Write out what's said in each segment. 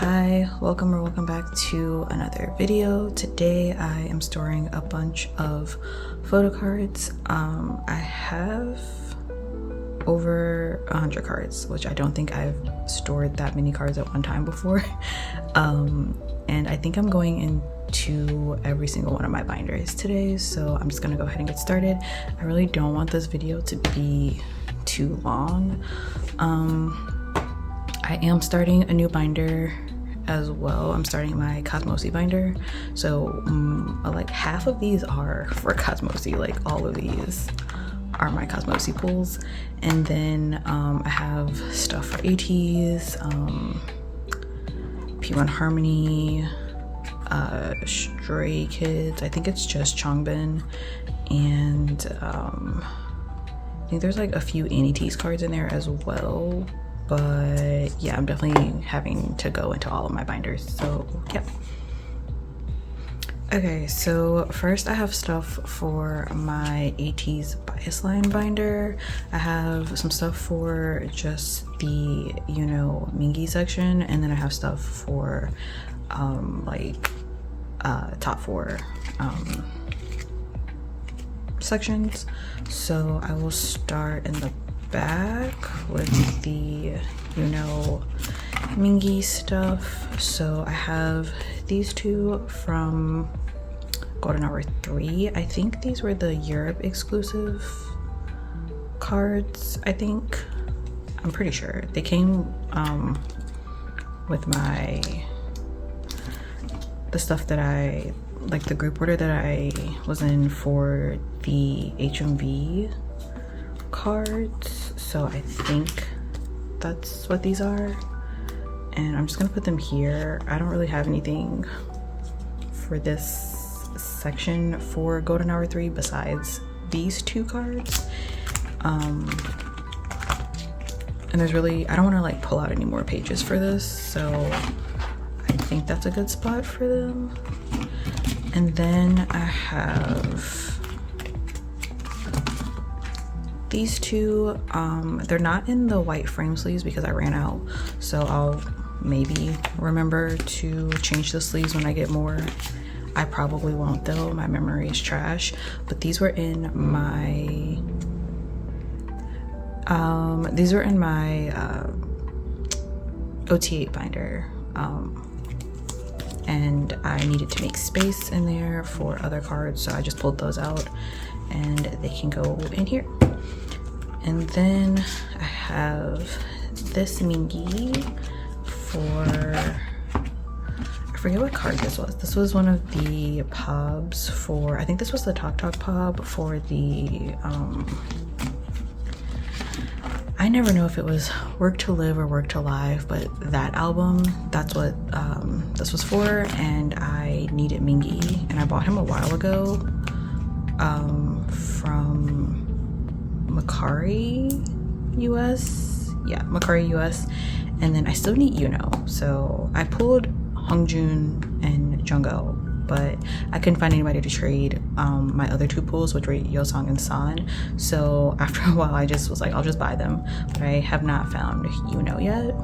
Hi, welcome or welcome back to another video. Today I am storing a bunch of photo cards. I have over 100 cards, which I don't think I've stored that many cards at one time before. And I think I'm going into every single one of my binders today, so I'm just gonna go ahead and get started. I really don't want this video to be too long. I am starting a new binder as well. I'm starting my cosmosy binder. So like half of these are for cosmosy, like all of these are my cosmosy pulls. And then I have stuff for ateez, p1harmony, stray kids, I think it's just changbin, and I think there's like a few aniteez cards in there as well. But yeah, I'm definitely having to go into all of my binders, so yeah. Okay, so first I have stuff for my ateez bias line binder. I have some stuff for just the, you know, mingi section, and then I have stuff for top four sections. So I will start in the back with the, you know, mingi stuff. So I have these two from Golden Hour 3. I think these were the Europe exclusive cards, I think. I'm pretty sure they came with the stuff that I like, the group order that I was in for the HMV cards. So I think that's what these are, and I'm just gonna put them here. I don't really have anything for this section for Golden Hour 3 besides these two cards. And there's really, I don't want to like pull out any more pages for this, so I think that's a good spot for them. And then I have these two. They're not in the white frame sleeves because I ran out, so I'll maybe remember to change the sleeves when I get more. I probably won't though, my memory is trash. But these were in my OT8 binder, and I needed to make space in there for other cards, so I just pulled those out and they can go in here. And then I have this mingi for, I forget what card this was. This was one of the pobs for, I think this was the Talk Talk pob for the, I never know if it was Work to Live or Work to Live, but that album, that's what this was for. And I needed mingi, and I bought him a while ago from Macari US, yeah, Macari US. And then I still need yunho, so I pulled Hyun and jiung, but I couldn't find anybody to trade my other two pulls, which were Yosong and San. So after a while I just was like, I'll just buy them, but I have not found yunho yet.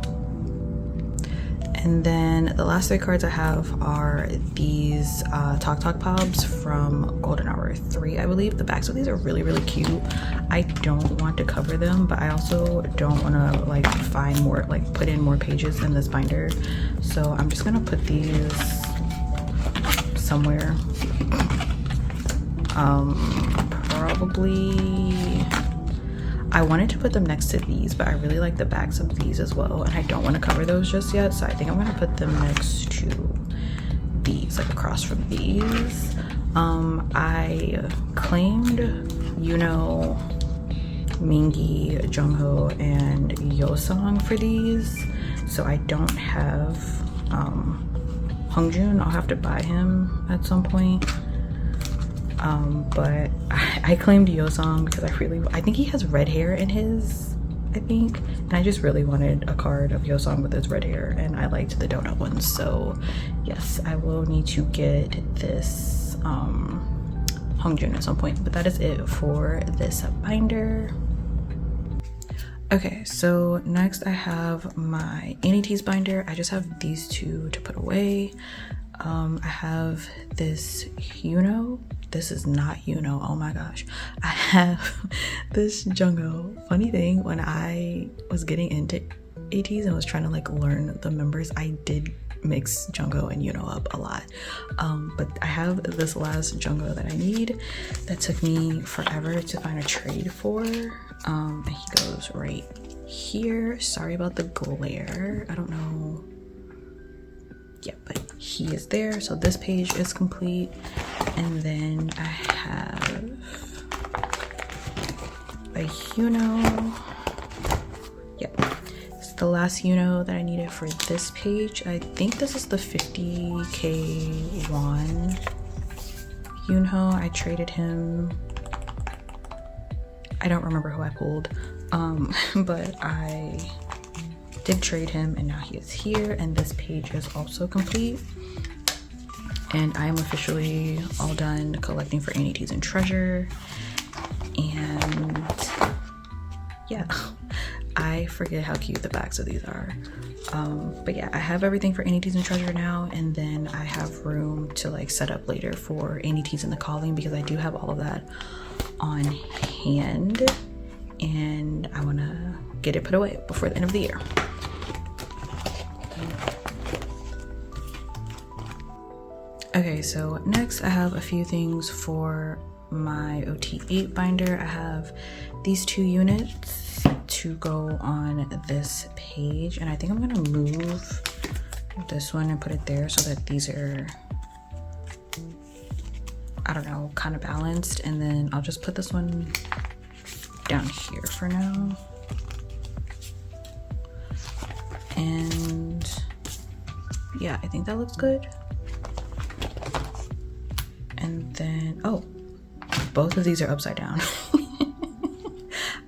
And then the last three cards I have are these Talk Talk pobs from Golden Hour 3, I believe. The backs of these are really, really cute. I don't want to cover them, but I also don't want to like find more, like put in more pages in this binder. So I'm just gonna put these somewhere. Probably, I wanted to put them next to these, but I really like the backs of these as well, and I don't want to cover those just yet, so I think I'm gonna put them next to these, like across from these. I claimed yunho, mingi, jungho, and yosong for these, so I don't have Hyun. I'll have to buy him at some point. But I claimed Yosong because I think he has red hair in his, I think, and I just really wanted a card of Yosong with his red hair, and I liked the donut ones, so yes, I will need to get this Hyun at some point. But that is it for this binder. Okay, so next I have my aniteez binder. I just have these two to put away. I have this yunho. This is not yunho, oh my gosh. I have this jiung. Funny thing, when I was getting into ateez and was trying to like learn the members, I did mix jiung and yunho up a lot. But I have this last jiung that I need that took me forever to find a trade for. And he goes right here. Sorry about the glare. I don't know. Yeah, but he is there. So this page is complete. And then I have a yunho. Yep. It's the last yunho that I needed for this page. I think this is the 50k won yunho. I traded him. I don't remember who I pulled, but I did trade him and now he is here, and this page is also complete. And I am officially all done collecting for aniteez and treasure. And yeah, I forget how cute the backs of these are. But yeah, I have everything for aniteez and treasure now, and then I have room to like set up later for aniteez and the calling, because I do have all of that on hand and I want to get it put away before the end of the year. Okay, so next I have a few things for my OT8 binder. I have these 2 units to go on this page, and I think I'm gonna move this one and put it there so that these are, I don't know, kind of balanced. And then I'll just put this one down here for now. And yeah, I think that looks good. And then, oh, both of these are upside down.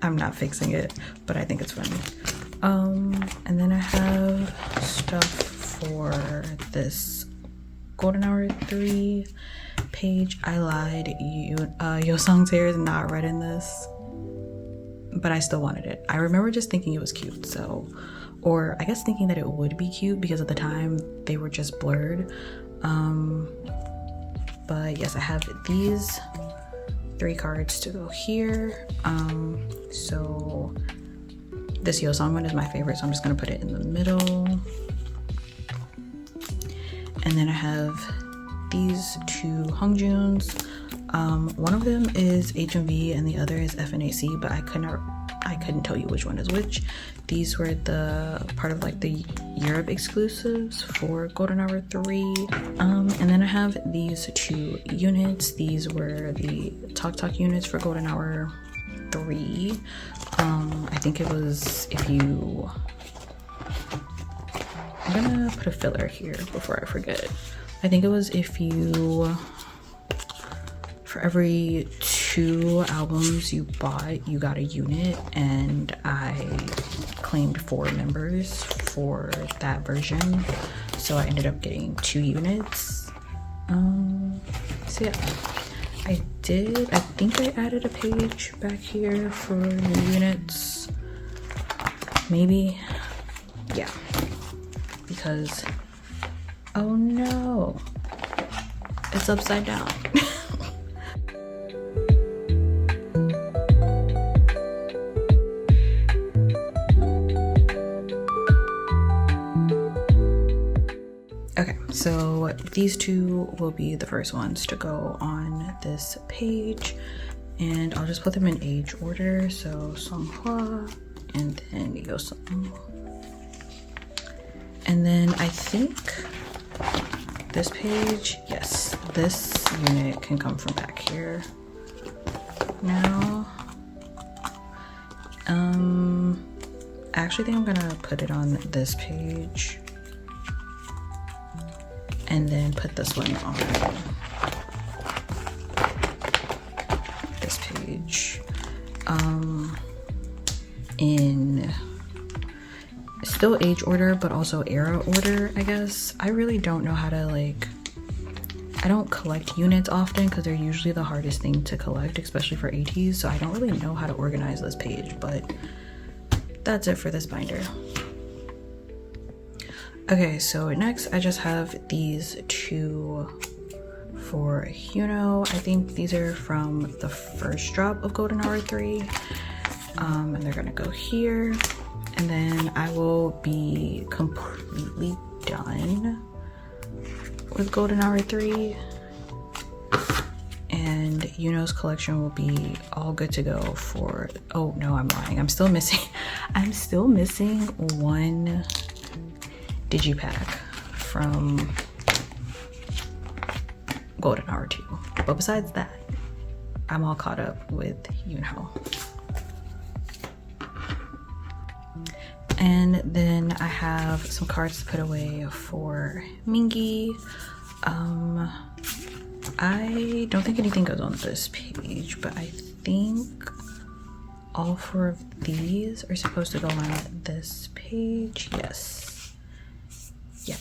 I'm not fixing it, but I think it's funny. And then I have stuff for this golden hour 3 page. I lied, Yosung's hair is not red in this, but I still wanted it. I remember just thinking it was cute, so, or I guess thinking that it would be cute because at the time they were just blurred. But yes, I have these 3 cards to go here. So this Yosung one is my favorite, so I'm just gonna put it in the middle. And then I have these 2 Hongjuns. One of them is HMV and the other is FNAC, but I couldn't tell you which one is which. These were the part of like the Europe exclusives for golden hour 3. And then I have these 2 units. These were the Talk units for golden hour 3. I think it was, if you, I'm gonna put a filler here before I forget. I think it was if you, for every 2 albums you bought, you got a unit, and I claimed 4 members for that version, so I ended up getting 2 units. So yeah, I think I added a page back here for new units, maybe, yeah, because, oh no, it's upside down. Okay, so these 2 will be the first ones to go on this page, and I'll just put them in age order. So Songhwa, and then Yosung. And then I think this page, yes, this unit can come from back here now. I actually think I'm gonna put it on this page and then put this one on this page, in still age order but also era order, I guess. I really don't know how to, like, I don't collect units often because they're usually the hardest thing to collect, especially for ateez, so I don't really know how to organize this page, but that's it for this binder. Okay, so next I just have these two for Yunho. I think these are from the first drop of Golden Hour 3. And they're gonna go here. And then I will be completely done with Golden Hour 3. And Yunho's collection will be all good to go for, oh no, I'm lying. I'm still missing one digipack from Golden Hour 2. But besides that, I'm all caught up with Yunho. And then I have some cards to put away for Mingi. I don't think anything goes on this page, but I think all 4 of these are supposed to go on this page. Yes. Yeah.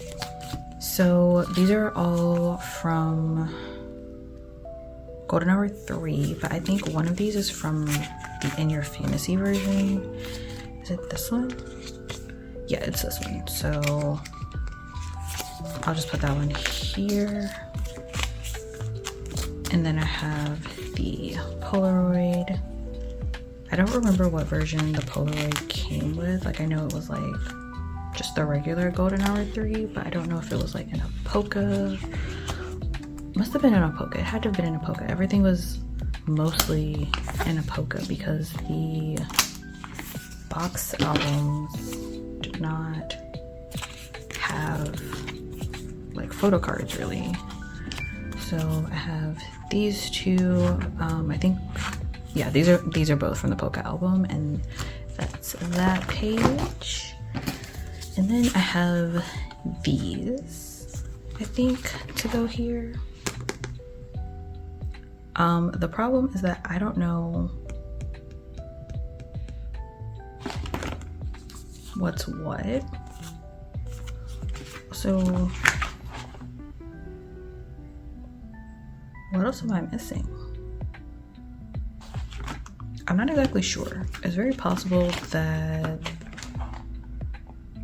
So these are all from Golden Hour 3, but I think one of these is from the In Your Fantasy version. Is it this one? Yeah, it's this one. So I'll just put that one here. And then I have the Polaroid. I don't remember what version the Polaroid came with. Like, I know it was like just the regular Golden Hour 3, but I don't know if it was like in a polka. Must have been in a polka. It had to have been in a polka. Everything was mostly in a polka because the box albums did not have like photo cards really. So I have these two. I think, yeah, these are both from the polka album, and that's that page. And then I have these, I think, to go here. The problem is that I don't know what's what. So what else am I missing? I'm not exactly sure. It's very possible that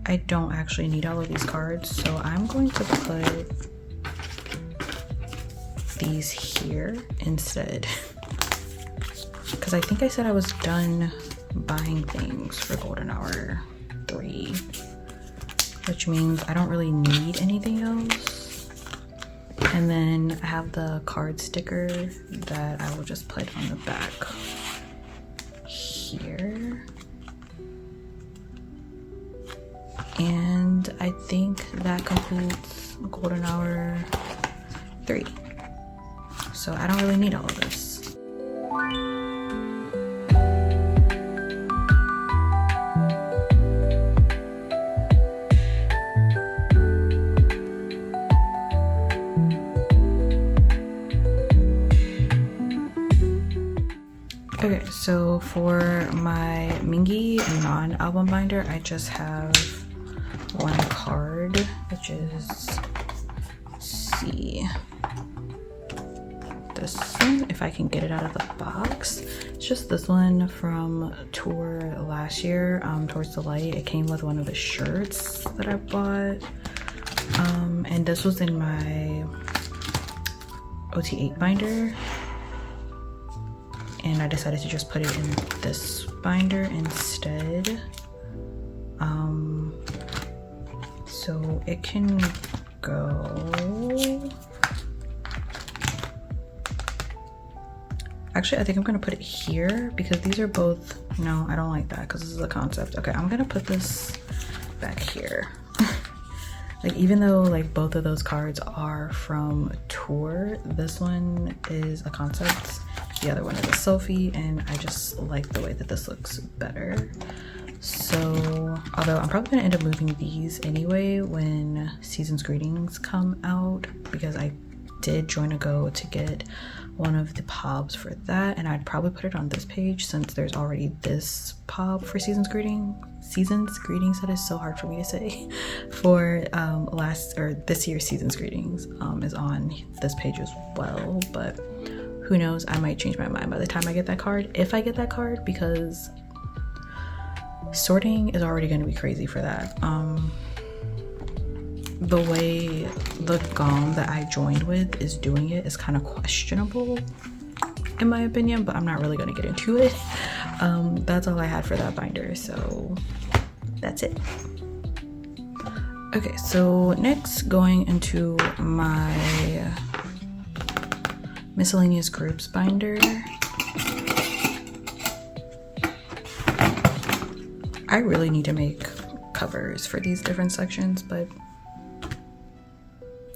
I don't actually need all of these cards, so I'm going to put these here instead, because I think I said I was done buying things for Golden Hour 3, which means I don't really need anything else. And then I have the card sticker that I will just put on the back here. And I think that completes Golden Hour 3. So I don't really need all of this. Okay, so for my Mingi non-album binder, I just have one card, which is, let's see, this one, if I can get it out of the box. It's just this one from tour last year, Towards the Light. It came with one of the shirts that I bought, and this was in my OT8 binder. And I decided to just put it in this binder instead. So it can go. Actually, I think I'm gonna put it here because these are both, no, I don't like that because this is a concept. Okay, I'm gonna put this back here. Like, even though like both of those cards are from tour, this one is a concept. The other one is a selfie, and I just like the way that this looks better. So, although I'm probably gonna end up moving these anyway when Season's Greetings come out, because I did join a go to get one of the pobs for that, and I'd probably put it on this page since there's already this pob for Season's Greetings. That is so hard for me to say. For this year's Season's Greetings is on this page as well, but who knows, I might change my mind by the time I get that card, if I get that card, because sorting is already going to be crazy for that. The way the gom that I joined with is doing it is kind of questionable in my opinion, but I'm not really going to get into it. That's all I had for that binder, so that's it. Okay, so next, going into my miscellaneous groups binder. I really need to make covers for these different sections, but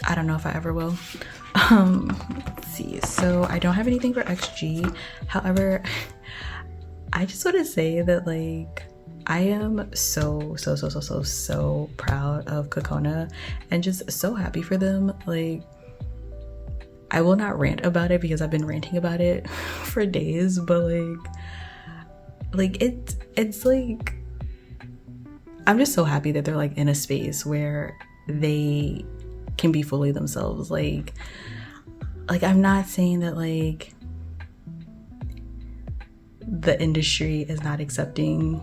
I don't know if I ever will. Let's see. So I don't have anything for XG. However, I just want to say that like I am so proud of Kokona and just so happy for them. Like I will not rant about it because I've been ranting about it for days, but like it's like I'm just so happy that they're like in a space where they can be fully themselves. Like I'm not saying that like the industry is not accepting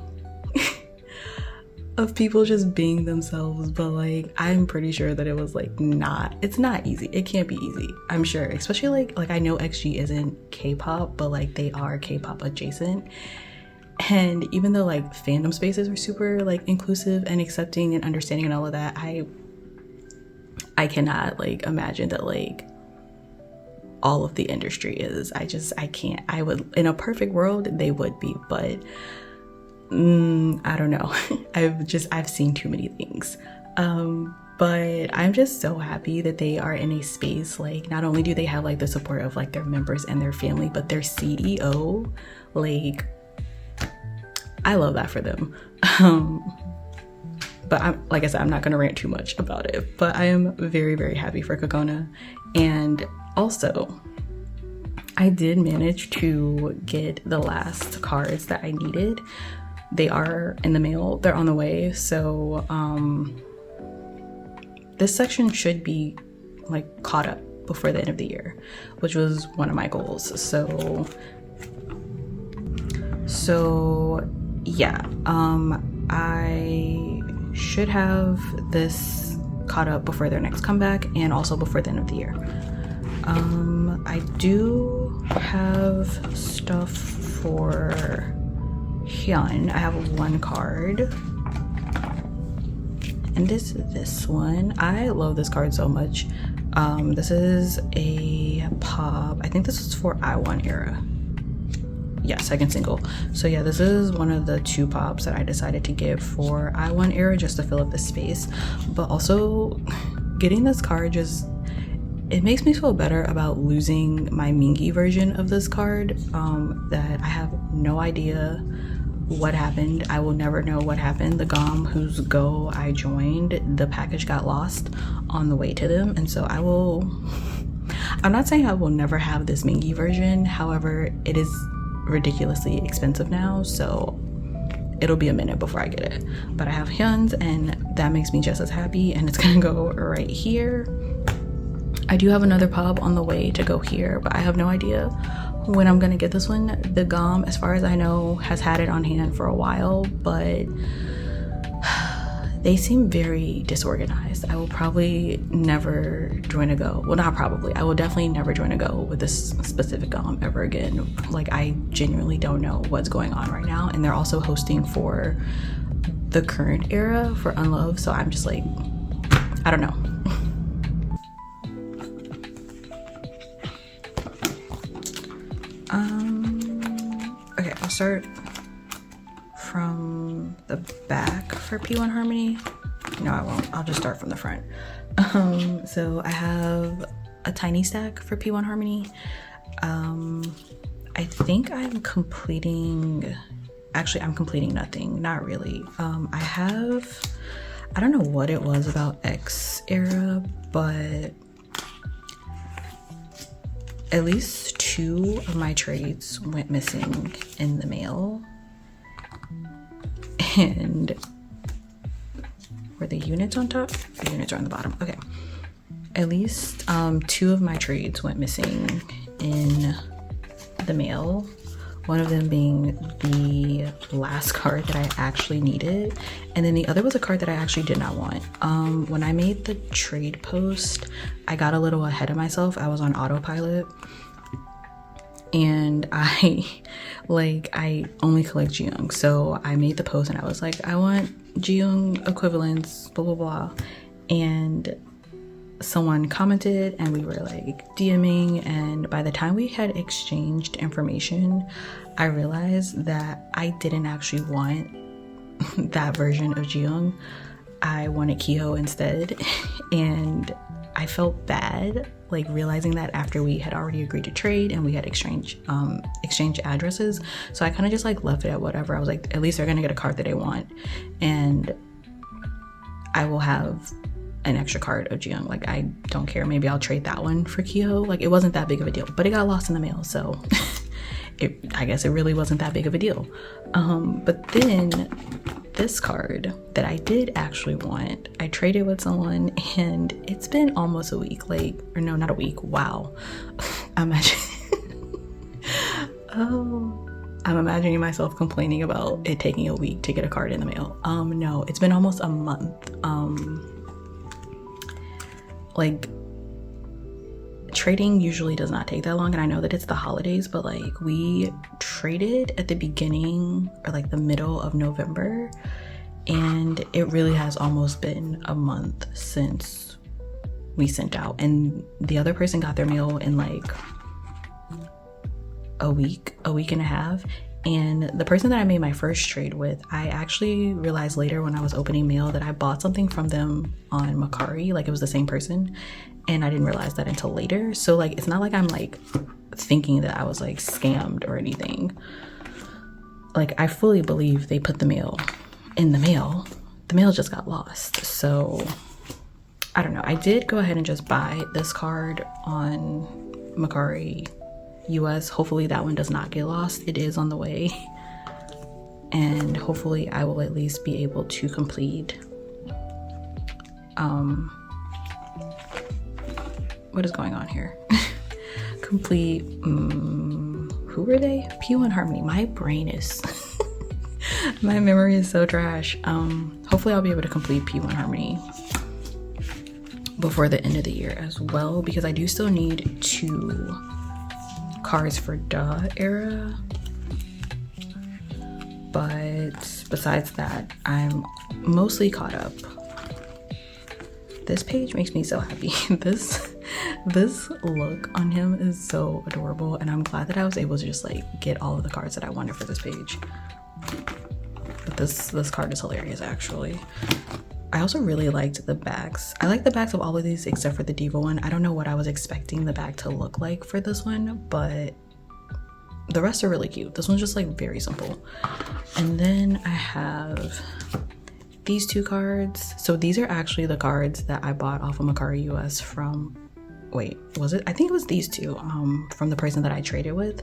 of people just being themselves, but like I'm pretty sure that it was like it's not easy. It can't be easy, I'm sure, especially like I know XG isn't K-pop, but like they are K-pop adjacent. And even though like fandom spaces are super like inclusive and accepting and understanding and all of that, I cannot like imagine that like all of the industry is. I can't. I would, in a perfect world they would be, but I don't know. I've seen too many things. But I'm just so happy that they are in a space like not only do they have like the support of like their members and their family, but their CEO, like I love that for them. But like I said, I'm not going to rant too much about it, but I am very, very happy for Kokona. And also I did manage to get the last cards that I needed. They are in the mail, they're on the way. So this section should be like caught up before the end of the year, which was one of my goals. So yeah, I should have this caught up before their next comeback and also before the end of the year. I do have stuff for Hyun. I have one card, and this is this one. I love this card so much. This is a pop. I think this is for I1 era. Yeah, second single. So yeah, this is one of the 2 pops that I decided to give for I1 era just to fill up the space. But also getting this card it makes me feel better about losing my mingi version of this card, that I have no idea what happened. I will never know what happened. The gom whose go I joined, the package got lost on the way to them, and so I'm not saying I will never have this mingi version. However, it is ridiculously expensive now, so it'll be a minute before I get it. But I have Hyun's, and that makes me just as happy, and it's gonna go right here. I do have another pop on the way to go here, but I have no idea when I'm gonna get this one. The gom, as far as I know, has had it on hand for a while, but they seem very disorganized. I will probably never join a go. Well, not probably. I will definitely never join a go with this specific gom ever again. Like, I genuinely don't know what's going on right now. And they're also hosting for the current era for Unlove, so I'm just like, I don't know. Okay, I'll start from the back for p1harmony. No, I won't. I'll just start from the front. So I have a tiny stack for p1harmony. I think I'm completing nothing, not really. I don't know what it was about X era, but at least 2 of my trades went missing in the mail. And were the units on top? The units are on the bottom. Okay. At least 2 of my trades went missing in the mail, one of them being the last card that I actually needed, and then the other was a card that I actually did not want. When I made the trade post, I got a little ahead of myself. I was on autopilot, and I only collect jiung, so I made the post and I was like, I want jiung equivalents, blah blah blah, and someone commented and we were like DMing, and by the time we had exchanged information, I realized that I didn't actually want that version of jiung. I wanted Kiho instead, and I felt bad like realizing that after we had already agreed to trade and we had exchange addresses. So I kind of just like left it at whatever. I was like, at least they're gonna get a card that they want, and I will have an extra card of jiung. Like, I don't care, maybe I'll trade that one for Kiho. Like, it wasn't that big of a deal, but it got lost in the mail, so I guess it really wasn't that big of a deal. But then this card that I did actually want, I traded with someone, and it's been almost a week, like, or no, not a week, wow. Imagine I'm imagining myself complaining about it taking a week to get a card in the mail. No, it's been almost a month. Like, trading usually does not take that long, and I know that it's the holidays, but like, we traded at the beginning or like the middle of November, and it really has almost been a month since we sent out, and the other person got their mail in like a week and a half. And the person that I made my first trade with, I actually realized later when I was opening mail that I bought something from them on Mercari, like it was the same person, and I didn't realize that until later. So like, it's not like I'm like thinking that I was like scammed or anything. Like, I fully believe they put the mail in the mail. The mail just got lost. So I don't know. I did go ahead and just buy this card on Mercari US. Hopefully that one does not get lost. It is on the way, and hopefully I will at least be able to complete what is going on here? Complete who were they? p1harmony. My brain is my memory is so trash. Hopefully I'll be able to complete p1harmony before the end of the year as well, because I do still need 2 cards for Da era, but besides that, I'm mostly caught up. This page makes me so happy. This look on him is so adorable, and I'm glad that I was able to just like get all of the cards that I wanted for this page. But this card is hilarious, actually. I also really liked the backs. I like the backs of all of these except for the Diva one. I don't know what I was expecting the back to look like for this one, but the rest are really cute. This one's just like very simple. And then I have these 2 cards. So these are actually the cards that I bought off of Mercari US from, wait, was it? I think it was these 2 from the person that I traded with.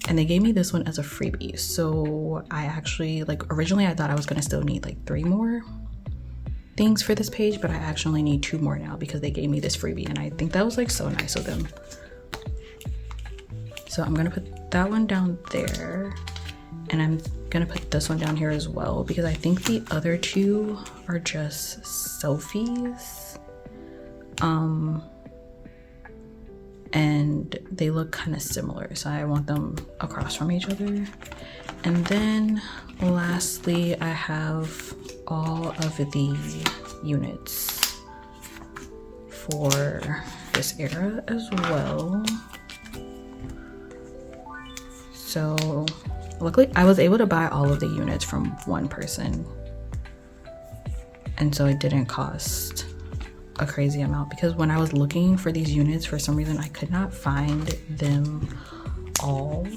And they gave me this one as a freebie. So I actually, like, originally I thought I was gonna still need like 3 more things for this page, but I actually need 2 more now because they gave me this freebie, and I think that was like so nice of them. So I'm gonna put that one down there, and I'm gonna put this one down here as well, because I think the other 2 are just selfies. And they look kind of similar, so I want them across from each other. And then lastly, I have all of the units for this era as well. So luckily I was able to buy all of the units from one person, and so it didn't cost a crazy amount, because when I was looking for these units, for some reason I could not find them all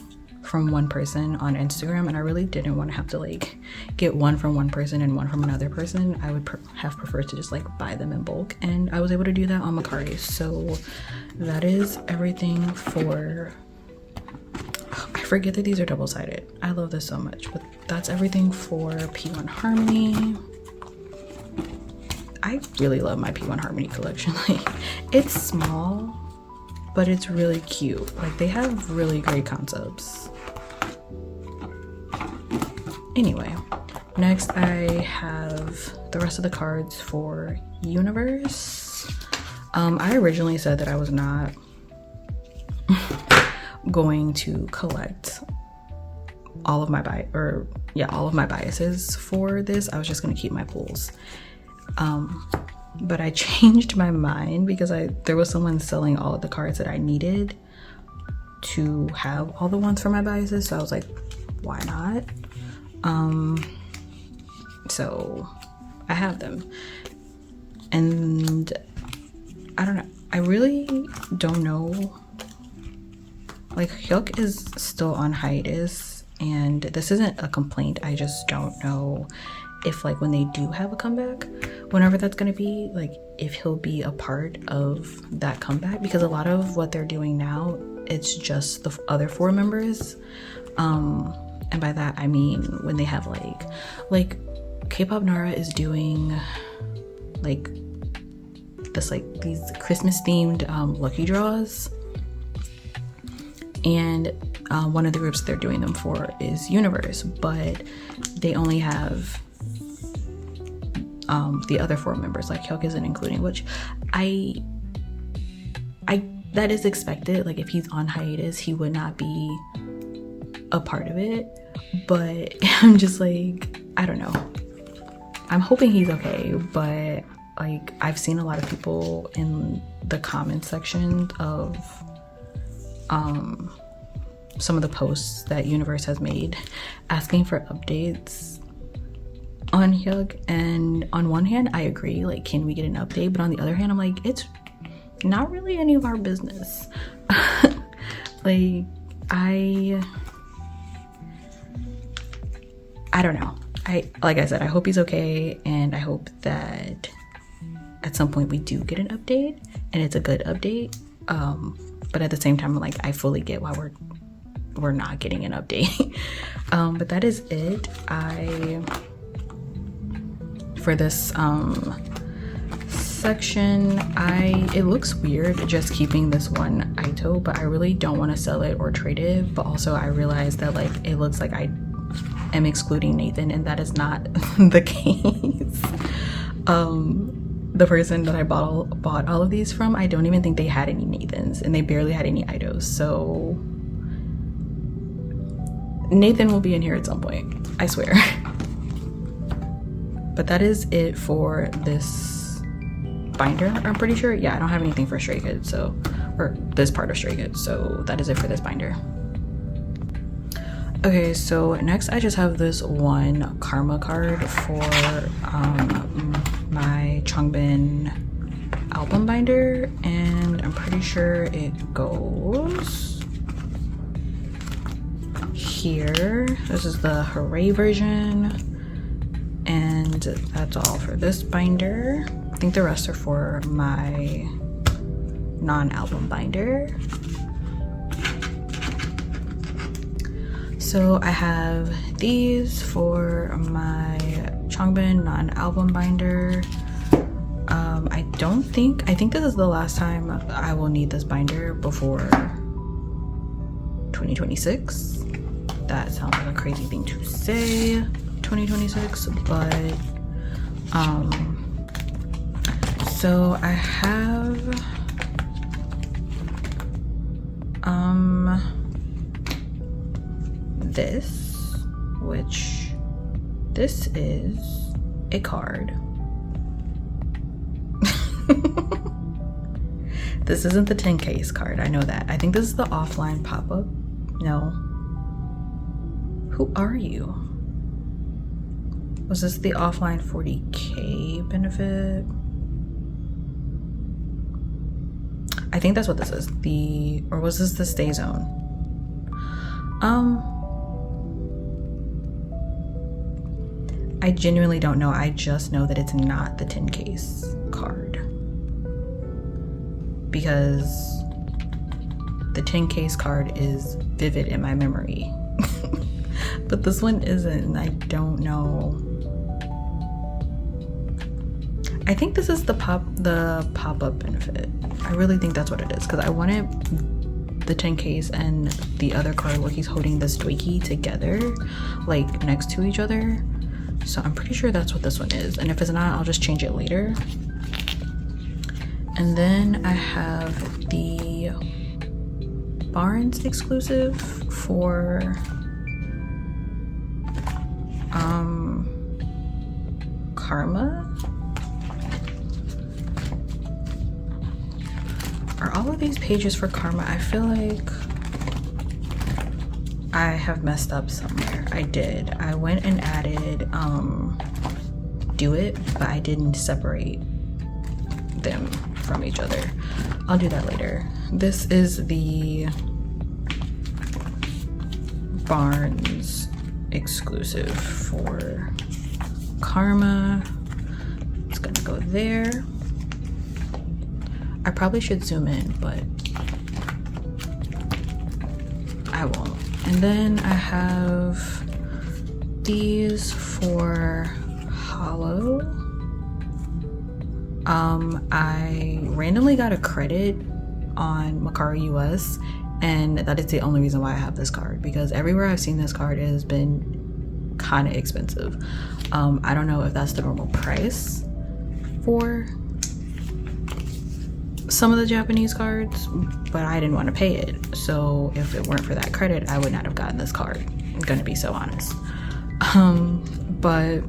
from one person on Instagram, and I really didn't want to have to like get one from one person and one from another person. I would have preferred to just like buy them in bulk, and I was able to do that on Mercari. So that is everything for, I forget that these are double-sided. I love this so much, but that's everything for p1harmony. I really love my p1harmony collection. Like, it's small, but it's really cute. Like, they have really great concepts. Anyway, next I have the rest of the cards for Universe. I originally said that I was not going to collect all of my biases for this. I was just gonna keep my pulls. But I changed my mind because there was someone selling all of the cards that I needed to have all the ones for my biases, so I was like, why not? So I have them, and I don't know, I really don't know. Like, Hyuk is still on hiatus, and this isn't a complaint, I just don't know if, like, when they do have a comeback, whenever that's gonna be, like, if he'll be a part of that comeback, because a lot of what they're doing now, it's just the other 4 members. And by that I mean when they have like K-pop Nara is doing like this, like these Christmas themed lucky draws, and one of the groups they're doing them for is Universe, but they only have the other 4 members, like Hyuk isn't including, which I that is expected. Like, if he's on hiatus, he would not be a part of it, but I'm just like, I don't know, I'm hoping he's okay. But like, I've seen a lot of people in the comment section of some of the posts that Universe has made asking for updates on Hyuk, and on one hand I agree, like, can we get an update? But on the other hand, I'm like, it's not really any of our business. Like, I don't know. Like I said, I hope he's okay, and I hope that at some point we do get an update and it's a good update. But at the same time, like, I fully get why we're not getting an update. But that is it. For this section, it looks weird just keeping this one Ito, but I really don't want to sell it or trade it. But also I realized that, like, it looks like I am excluding Nathan, and that is not the case. The person that I bought all of these from, I don't even think they had any Nathans, and they barely had any Itos, so Nathan will be in here at some point, I swear. But that is it for this binder, I'm pretty sure. Yeah, I don't have anything for Stray Kids, so, or this part of Stray Kids, so that is it for this binder. Okay, so next I just have this one karma card for my Changbin album binder, and I'm pretty sure it goes here. This is the Hooray version, and that's all for this binder. I think the rest are for my non-album binder. So I have these for my Changbin non-album binder. I think this is the last time I will need this binder before 2026. That sounds like a crazy thing to say, 2026, but so I have this, which this is a card. This isn't the 10 case card, I know that. I think this is the offline pop-up. No. Who are you? Was this the offline 40K benefit? I think that's what this is. Or was this the stay zone? I genuinely don't know. I just know that it's not the 10 case card, because the 10 case card is vivid in my memory. But this one isn't, and I don't know. I think this is the pop-up benefit. I really think that's what it is, because I want it the 10Ks and the other card where he's holding this doohickey together, like next to each other. So I'm pretty sure that's what this one is, and if it's not, I'll just change it later. And then I have the Barnes exclusive for Karma. Are all of these pages for Karma? I feel like I have messed up somewhere. I did. I went and added Do It, but I didn't separate them from each other. I'll do that later. This is the Barnes exclusive for Karma. It's gonna go there. I probably should zoom in, but I won't. And then I have these for Hollow. I randomly got a credit on Mercari US, and that is the only reason why I have this card, because everywhere I've seen this card, it has been kind of expensive. I don't know if that's the normal price for some of the Japanese cards, but I didn't want to pay it. So if it weren't for that credit, I would not have gotten this card. I'm gonna be so honest. But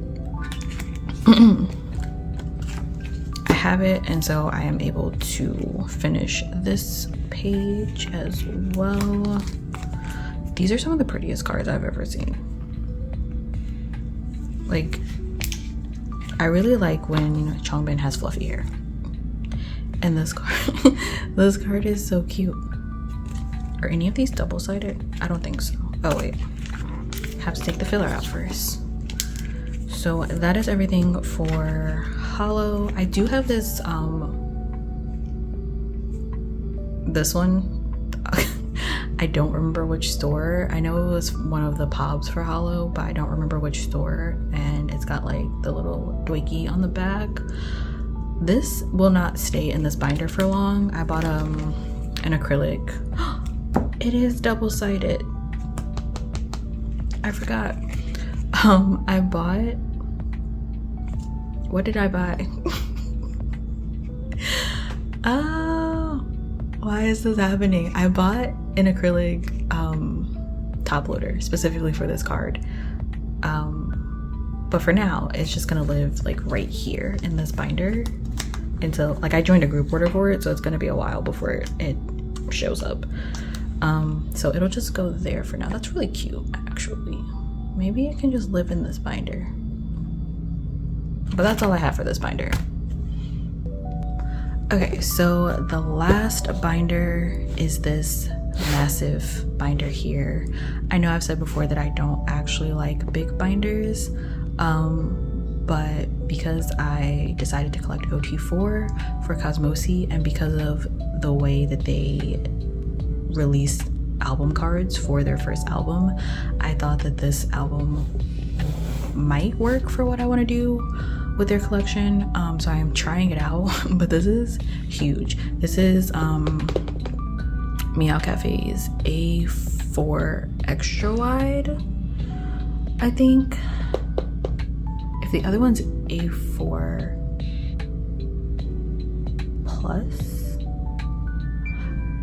I have it, and so I am able to finish this page as well. These are some of the prettiest cards I've ever seen. Like, I really like when Changbin has fluffy hair. And this card, this card is so cute. Are any of these double-sided? I don't think so. Oh wait, have to take the filler out first. So that is everything for Hollow. I do have this this one. I don't remember which store. I know it was one of the pobs for Hollow, but I don't remember which store. And it's got like the little doohickey on the back. This will not stay in this binder for long. I bought an acrylic. It is double-sided. I forgot. I bought, what did I buy? Oh, why is this happening? I bought an acrylic top loader specifically for this card. But for now, it's just gonna live like right here in this binder until, like, I joined a group order for it, so it's gonna be a while before it shows up. So it'll just go there for now. That's really cute, actually. Maybe it can just live in this binder. But that's all I have for this binder. Okay, so the last binder is this massive binder here. I know I've said before that I don't actually like big binders, but because I decided to collect OT4 for Cosmosy, and because of the way that they released album cards for their first album, I thought that this album might work for what I want to do with their collection. So I am trying it out, but this is huge. This is Meow Cafe's A4 extra wide, I think. If the other one's A4 plus,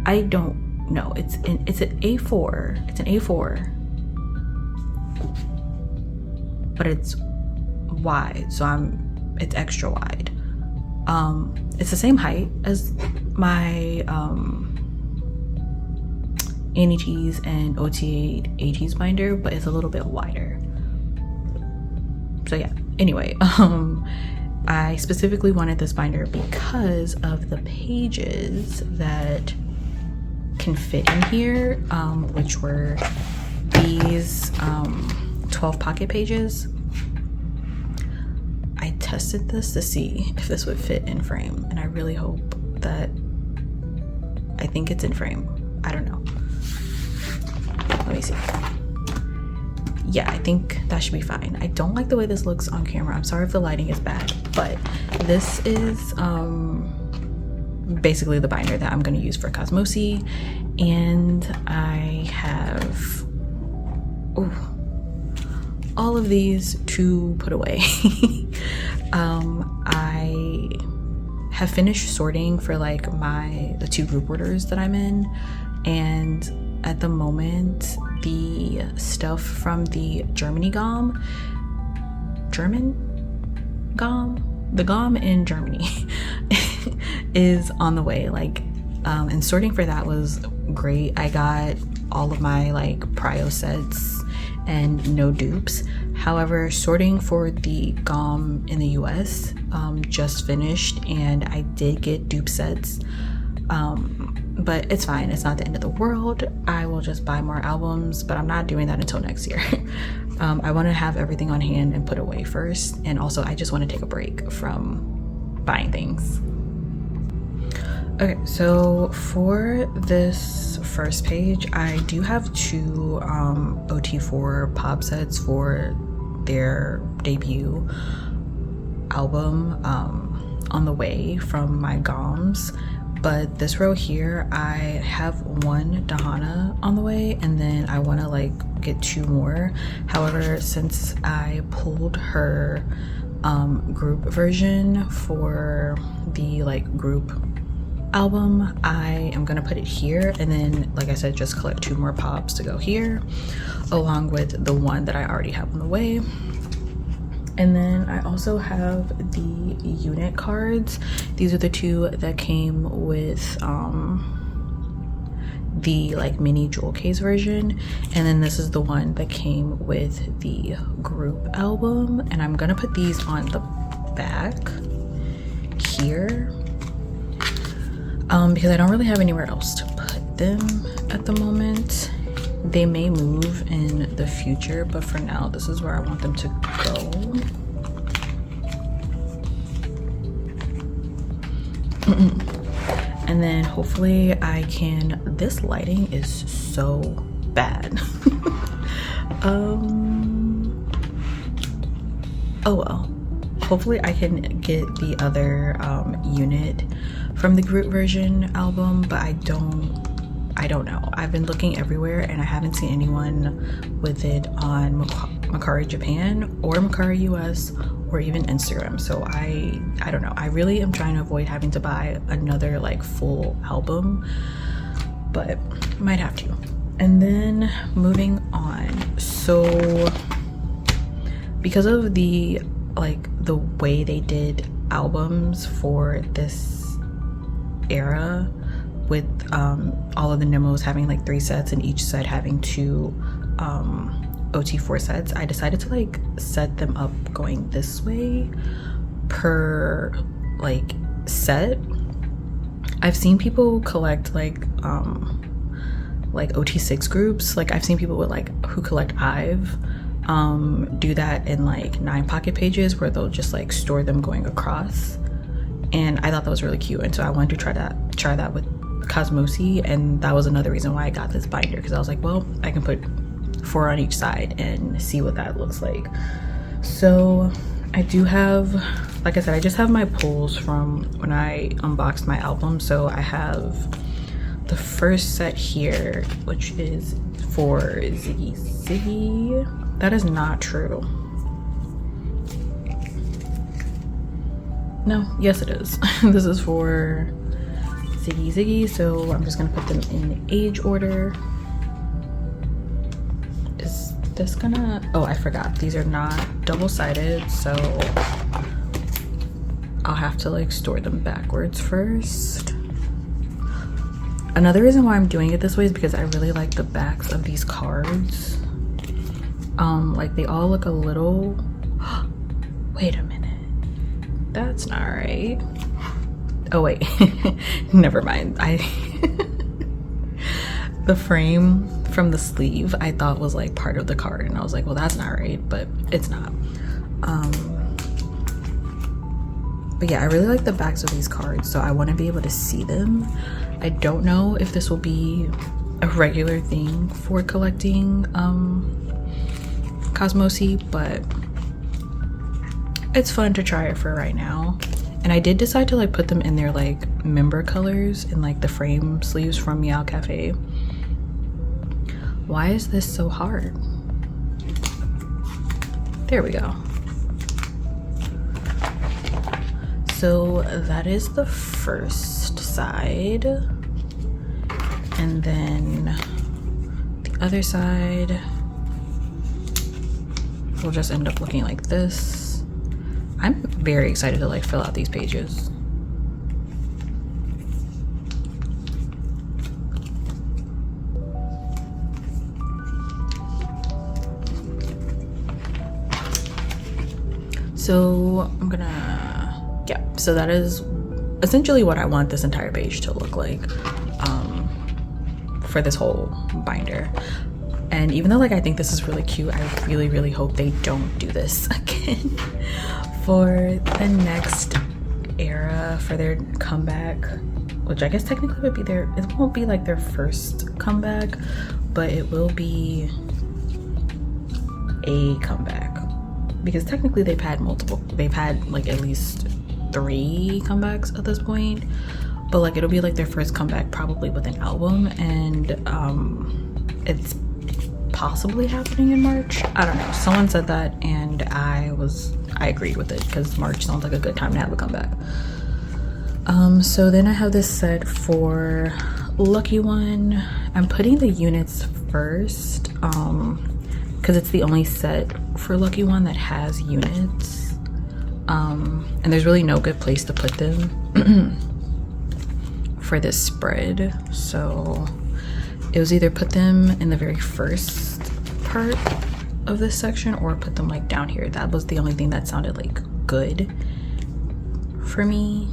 I don't know. It's an A4. It's an A4, but it's wide, so it's extra wide. It's the same height as my aniteez and ateez binder, but it's a little bit wider. So yeah, anyway, I specifically wanted this binder because of the pages that can fit in here, which were these 12 pocket pages. I tested this to see if this would fit in frame, and I really hope that, I think it's in frame. I don't know. Let me see. Yeah, I think that should be fine. I don't like the way this looks on camera. I'm sorry if the lighting is bad, but this is basically the binder that I'm going to use for cosmosy. And I have all of these to put away. I have finished sorting for like the 2 group orders that I'm in, and at the moment the stuff from the the GOM in Germany is on the way. Like and sorting for that was great. I got all of my like prio sets and no dupes. However, sorting for the GOM in the US just finished, and I did get dupe sets, but it's fine. It's not the end of the world. I will just buy more albums, but I'm not doing that until next year. I want to have everything on hand and put away first, and also I just want to take a break from buying things. Okay, so for this first page, I do have 2 OT4 pop sets for their debut album on the way from my GOMs. But this row here, I have 1 Dahana on the way, and then I want to like get 2 more. However, since I pulled her group version for the like group album, I am gonna put it here, and then like I said, just collect 2 more pops to go here along with the 1 that I already have on the way. And then I also have the unit cards. These are the 2 that came with the like mini jewel case version, and then this is the 1 that came with the group album, and I'm gonna put these on the back here because I don't really have anywhere else to put them at the moment. They may move in the future, but for now this is where I want them to go. And then hopefully I can, this lighting is so bad. Oh well, hopefully I can get the other unit from the group version album, but I don't know. I've been looking everywhere and I haven't seen anyone with it on Mercari Japan or Mercari US or even Instagram. So I don't know. I really am trying to avoid having to buy another like full album, but might have to. And then moving on. So because of the way they did albums for this era, with all of the Nemos having like 3 sets and each set having 2 OT4 sets, I decided to like set them up going this way per like set. I've seen people collect like OT6 groups. Like I've seen people with like who collect IVE do that in like 9 pocket pages where they'll just like store them going across, and I thought that was really cute, and so I wanted to try that with cosmosy, and that was another reason why I got this binder, because I was like, well, I can put 4 on each side and see what that looks like. So I do have, like I said, I just have my pulls from when I unboxed my album. So I have the first set here, which is for Ziggy. That is not true. No, yes it is. This is for Ziggy. So I'm just gonna put them in age order. Is this gonna, oh, I forgot, these are not double-sided, so I'll have to like store them backwards first. Another reason why I'm doing it this way is because I really like the backs of these cards. Like they all look a little, wait a minute, that's not right. Oh wait, never mind. The frame from the sleeve I thought was like part of the card, and I was like, well, that's not right, but it's not. But yeah, I really like the backs of these cards, so I want to be able to see them. I don't know if this will be a regular thing for collecting cosmosy, but it's fun to try it for right now. And I did decide to like put them in their like member colors in like the frame sleeves from Meow Cafe. Why is this so hard? There we go. So that is the first side. And then the other side will just end up looking like this. I'm very excited to like fill out these pages. So I'm gonna, yeah, so that is essentially what I want this entire page to look like for this whole binder. And even though like I think this is really cute, I really hope they don't do this again for the next era, for their comeback, which I guess technically would be their, it won't be like their first comeback, but it will be a comeback, because technically they've had like at least 3 comebacks at this point, but like it'll be like their first comeback probably with an album, and it's possibly happening in March. I don't know, someone said that and I agreed with it, because March sounds like a good time to have a comeback. So then I have this set for Lucky One. I'm putting the units first because it's the only set for Lucky One that has units, and there's really no good place to put them for this spread. So it was either put them in the very first part of this section or put them like down here. That was the only thing that sounded like good for me.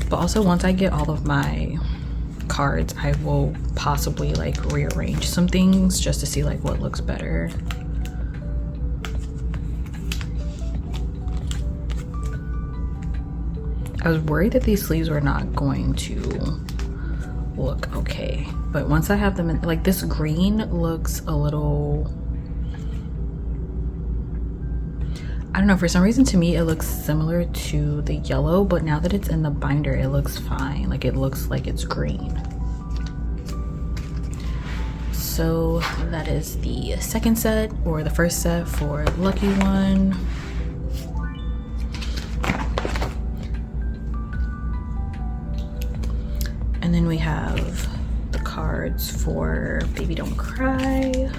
But also once I get all of my cards, I will possibly like rearrange some things just to see like what looks better. I was worried that these sleeves were not going to look okay, but once I have them in, like this green looks a little, I don't know, for some reason to me it looks similar to the yellow, but now that it's in the binder it looks fine, like it looks like it's green. So that is the second set, or the first set for Lucky One. And then we have the cards for Baby Don't Cry.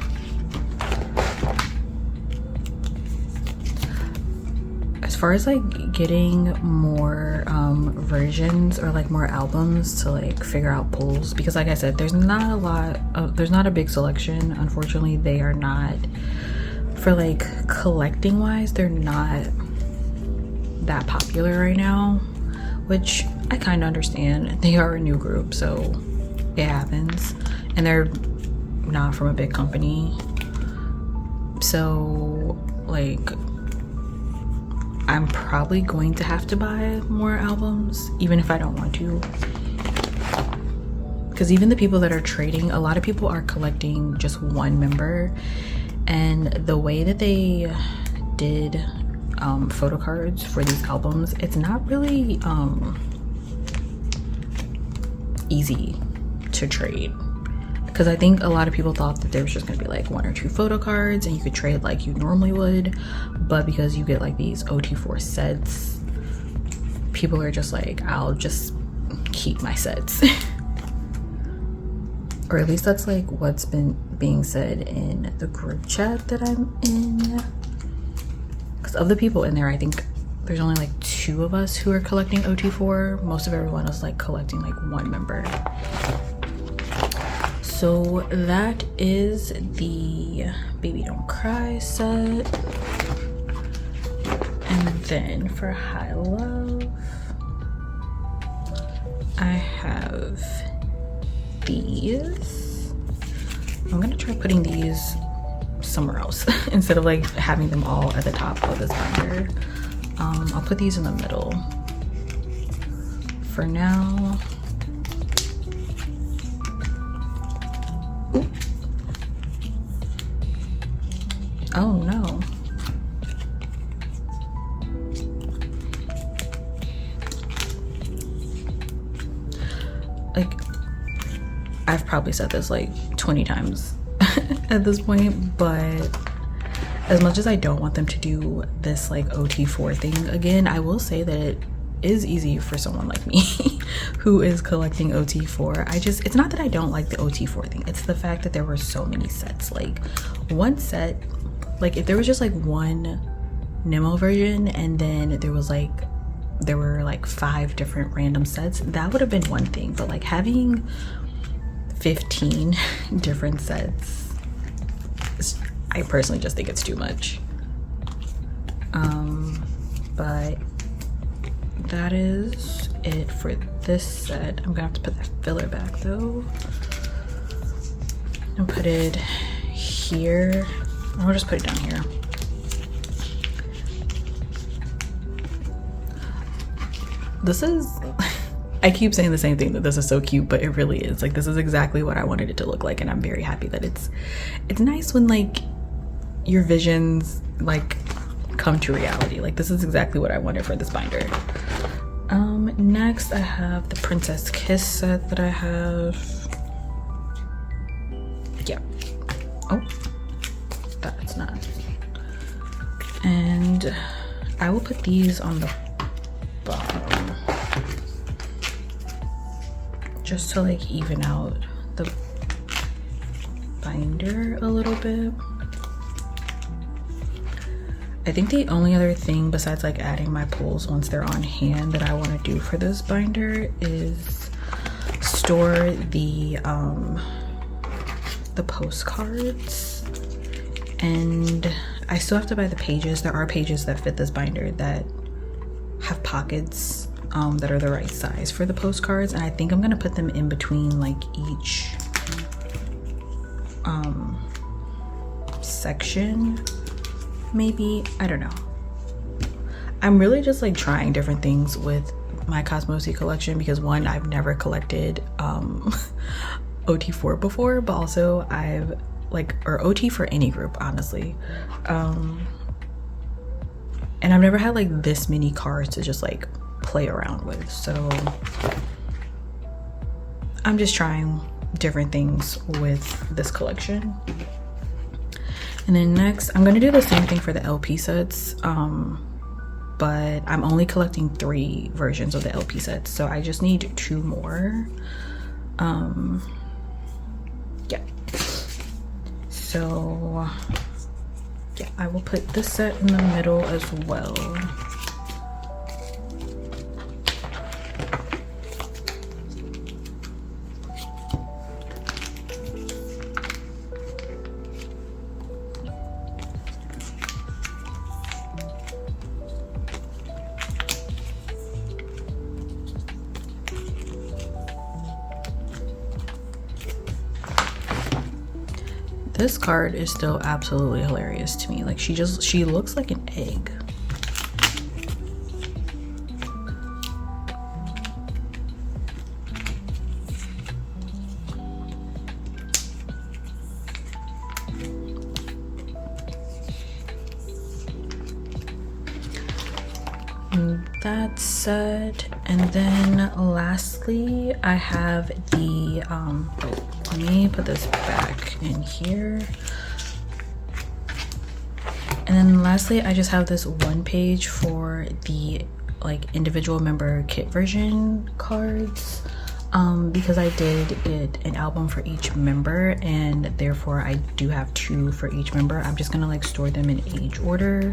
As far as like getting more versions or like more albums to like figure out pulls, because like I said, there's not a big selection. Unfortunately, they are not, for like collecting wise, they're not that popular right now, which I kind of understand. They are a new group, so it happens, and they're not from a big company, so like I'm probably going to have to buy more albums even if I don't want to, because even the people that are trading, a lot of people are collecting just one member, and the way that they did photo cards for these albums, it's not really easy to trade, because I think a lot of people thought that there was just gonna be like 1 or 2 photo cards and you could trade like you normally would, but because you get like these OT4 sets, people are just like, I'll just keep my sets. Or at least that's like what's been being said in the group chat that I'm in, because of the people in there, I think there's only like 2 of us who are collecting OT4. Most of everyone is like collecting like 1 member. So that is the Baby Don't Cry set. And then for High Love, I have these. I'm gonna try putting these somewhere else instead of like having them all at the top of this binder. I'll put these in the middle for now. Ooh. Oh no. like, I've probably said this like 20 times at this point, but as much as I don't want them to do this like OT4 thing again, I will say that it is easy for someone like me who is collecting OT4. It's not that I don't like the OT4 thing, it's the fact that there were so many sets. Like one set, like if there was just like one Nemo version and then there were like 5 different random sets, that would have been one thing. But like having 15 different sets, I personally just think it's too much. But that is it for this set. I'm gonna have to put that filler back though and put it here. I'll just put it down here. This is, I keep saying the same thing, that this is so cute, but it really is. Like, this is exactly what I wanted it to look like, and I'm very happy that it's nice when like your visions like come to reality. Like, this is exactly what I wanted for this binder. Next I have the Princess Kiss set that I have. Yeah. Oh, that's not. And I will put these on the bottom just to like even out the binder a little bit. I think the only other thing besides like adding my pulls once they're on hand that I want to do for this binder is store the postcards. And I still have to buy the pages. There are pages that fit this binder that have pockets that are the right size for the postcards, and I think I'm gonna put them in between like each section, maybe. I don't know. I'm really just like trying different things with my cosmosy collection because one, I've never collected OT4 before, but also I've like, or OT for any group honestly, and I've never had like this many cards to just like play around with. So I'm just trying different things with this collection. And then next I'm gonna do the same thing for the LP sets, but I'm only collecting 3 versions of the LP sets, so I just need 2 more. Yeah, so yeah, I will put this set in the middle as well. This card is still absolutely hilarious to me. Like she looks like an egg. That's set. And then lastly I have the let me put this back in here. And then lastly I just have this one page for the like individual member kit version cards, because I did get an album for each member and therefore I do have 2 for each member. I'm just gonna like store them in age order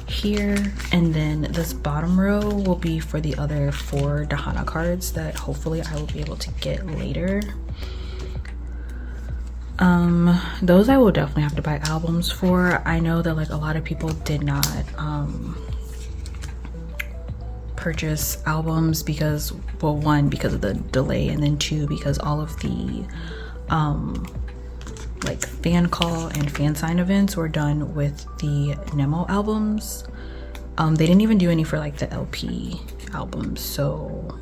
here, and then this bottom row will be for the other 4 Dahana cards that hopefully I will be able to get later. Those I will definitely have to buy albums for. I know that like a lot of people did not purchase albums because, well, 1 because of the delay, and then 2 because all of the like fan call and fan sign events were done with the Nemo albums. They didn't even do any for like the LP albums, so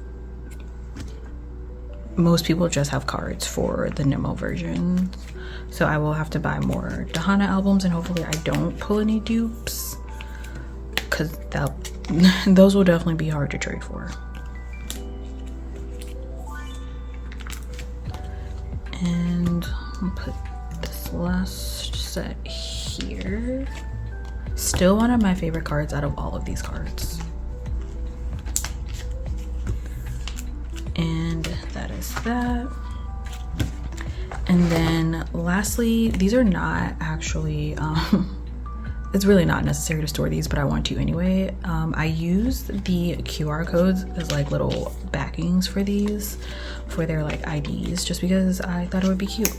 most people just have cards for the Nemo version. So I will have to buy more Dahana albums, and hopefully I don't pull any dupes, because those will definitely be hard to trade for. And I'll put this last set here. Still one of my favorite cards out of all of these cards. And that is that. And then lastly, these are not actually, it's really not necessary to store these, but I want to anyway. I used the QR codes as like little backings for these, for their like IDs, just because I thought it would be cute.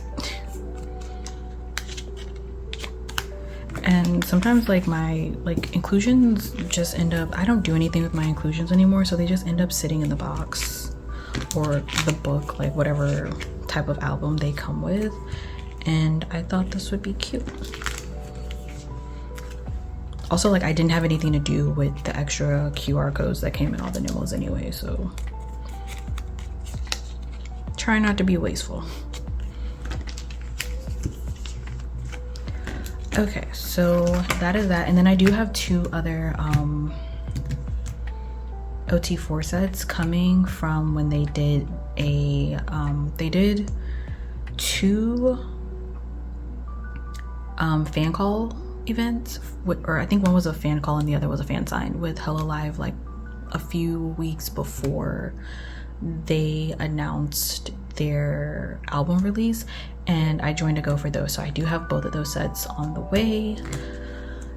And sometimes like my inclusions just end up, I don't do anything with my inclusions anymore, so they just end up sitting in the box or the book, like whatever type of album they come with. And I thought this would be cute. Also, like, I didn't have anything to do with the extra QR codes that came in all the nibbles anyway, so try not to be wasteful. Okay, so that is that. And then I do have two other OT4 sets coming from when they did a they did two fan call events, or I think one was a fan call and the other was a fan sign with Hello Live, like a few weeks before they announced their album release, and I joined to go for those. So I do have both of those sets on the way,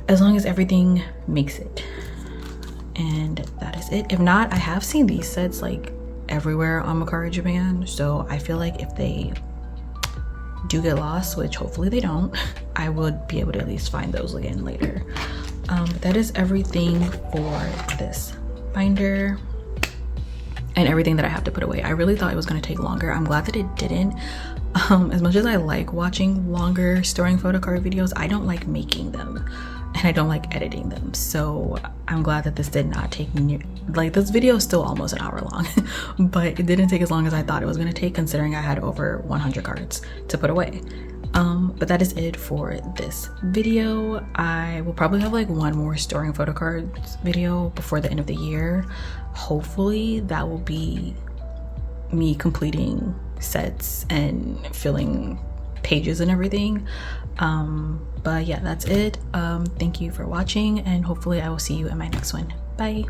as long as everything makes it. And that is it. If not, I have seen these sets like everywhere on Mercari Japan, so I feel like if they do get lost, which hopefully they don't, I would be able to at least find those again later. That is everything for this binder and everything that I have to put away. I really thought it was going to take longer. I'm glad that it didn't. As much as I like watching longer storing photo card videos, I don't like making them and I don't like editing them. So I'm glad that this did not take me, like, this video is still almost an hour long, but it didn't take as long as I thought it was going to take, considering I had over 100 cards to put away. But that is it for this video. I will probably have like one more storing photo cards video before the end of the year. Hopefully that will be me completing sets and filling pages and everything. But yeah, that's it. Thank you for watching, and hopefully I will see you in my next one. Bye.